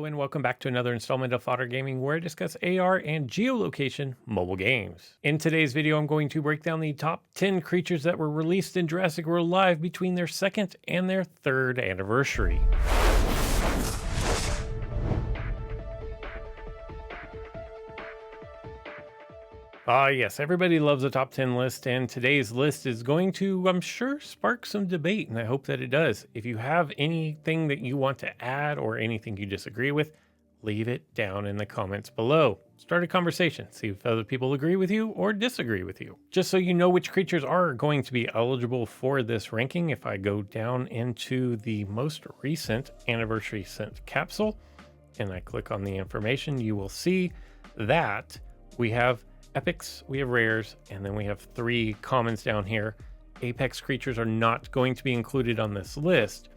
Hello and welcome back to another installment of Fodder Gaming, where I discuss AR and geolocation mobile games. In today's video, I'm going to break down the top 10 creatures that were released in Jurassic World Alive between their second and their third anniversary. Yes, everybody loves a top 10 list, and today's list is going to, I'm sure, spark some debate, and I hope that it does. If you have anything that you want to add or anything you disagree with, leave it down in the comments below. Start a conversation, see if other people agree with you or disagree with you. Just so you know which creatures are going to be eligible for this ranking, if I go down into the most recent anniversary sent capsule, and I click on the information, you will see that we have epics, we have rares, and then we have 3 commons down here. Apex creatures are not going to be included on this list,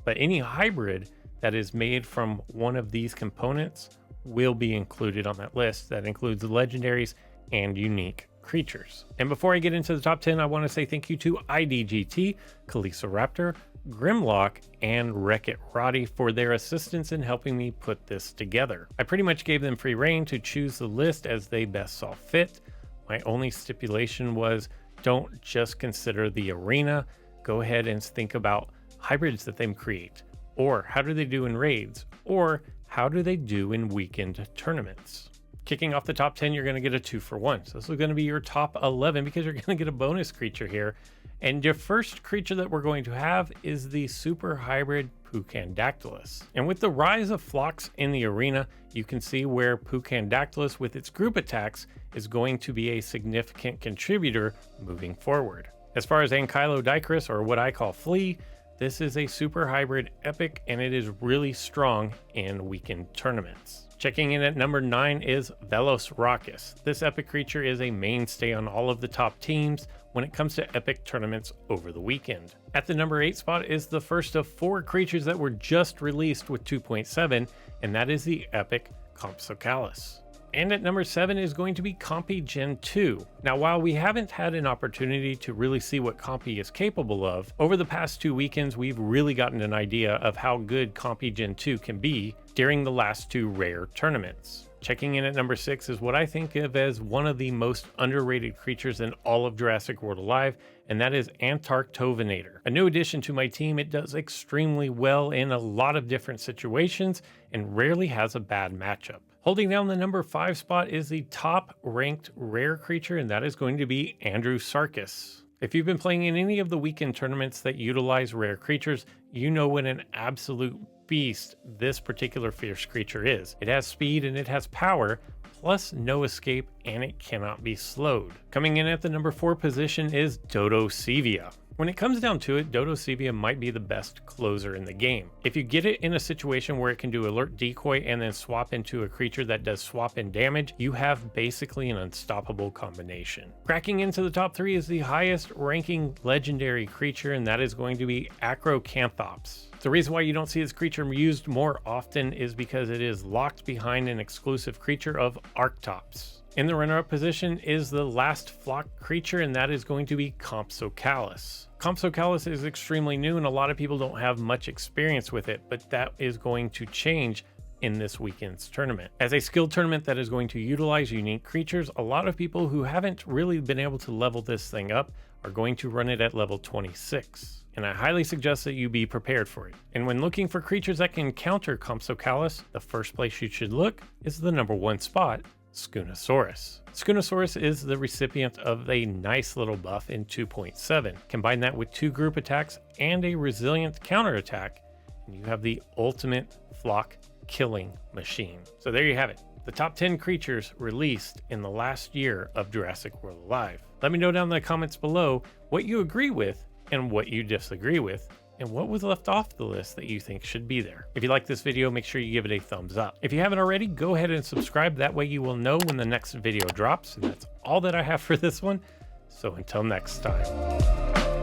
but any hybrid that is made from one of these components will be included on that list. That includes legendaries and unique creatures. And before I get into the top 10, I want to say thank you to IDGT, Kelociraptor, Grimlock, and WreckItRoddy for their assistance in helping me put this together. I pretty much gave them free reign to choose the list as they best saw fit. My only stipulation was don't just consider the arena. Go ahead and think about hybrids that they create, or how do they do in raids, or how do they do in weekend tournaments. Kicking off the top 10, you're going to get a 2-for-1. So this is going to be your top 11 because you're going to get a bonus creature here. And your first creature that we're going to have is the super hybrid Pukandactolus. And with the rise of flocks in the arena, you can see where Pukandactolus with its group attacks is going to be a significant contributor moving forward. As far as Ankylodicris, or what I call Flea, this is a super hybrid epic, and it is really strong in weekend tournaments. Checking in at number 9 is Velociraptor. This epic creature is a mainstay on all of the top teams when it comes to epic tournaments over the weekend. At the number 8 spot is the first of 4 creatures that were just released with 2.7, and that is the epic Compsocalis. And at number 7 is going to be Compy Gen 2. Now, while we haven't had an opportunity to really see what Compy is capable of, over the past 2 weekends, we've really gotten an idea of how good Compy Gen 2 can be during the last 2 rare tournaments. Checking in at number 6 is what I think of as one of the most underrated creatures in all of Jurassic World Alive, and that is Antarctivanator. A new addition to my team, it does extremely well in a lot of different situations and rarely has a bad matchup. Holding down the number 5 spot is the top ranked rare creature, and that is going to be Sarkis. If you've been playing in any of the weekend tournaments that utilize rare creatures, you know what an absolute beast this particular fierce creature is. It has speed and it has power, plus no escape, and it cannot be slowed. Coming in at the number 4 position is Dodo Sivia. When it comes down to it, Dodo Sivia might be the best closer in the game. If you get it in a situation where it can do alert decoy and then swap into a creature that does swap in damage, you have basically an unstoppable combination. Cracking into the top 3 is the highest ranking legendary creature, and that is going to be Acrocanthops. The reason why you don't see this creature used more often is because it is locked behind an exclusive creature of Arctops. In the runner-up position is the last flock creature, and that is going to be Compsocalis. Compsocalis is extremely new and a lot of people don't have much experience with it, but that is going to change in this weekend's tournament. As a skilled tournament that is going to utilize unique creatures, a lot of people who haven't really been able to level this thing up are going to run it at level 26. And I highly suggest that you be prepared for it. And when looking for creatures that can counter Compsocalis, the first place you should look is the number 1 spot, Scunosaurus. Scunosaurus is the recipient of a nice little buff in 2.7. Combine that with 2 group attacks and a resilient counterattack, and you have the ultimate flock killing machine. So there you have it. The top 10 creatures released in the last year of Jurassic World Alive. Let me know down in the comments below what you agree with and what you disagree with, and what was left off the list that you think should be there. If you like this video, make sure you give it a thumbs up. If you haven't already, go ahead and subscribe. That way you will know when the next video drops. And that's all that I have for this one. So until next time.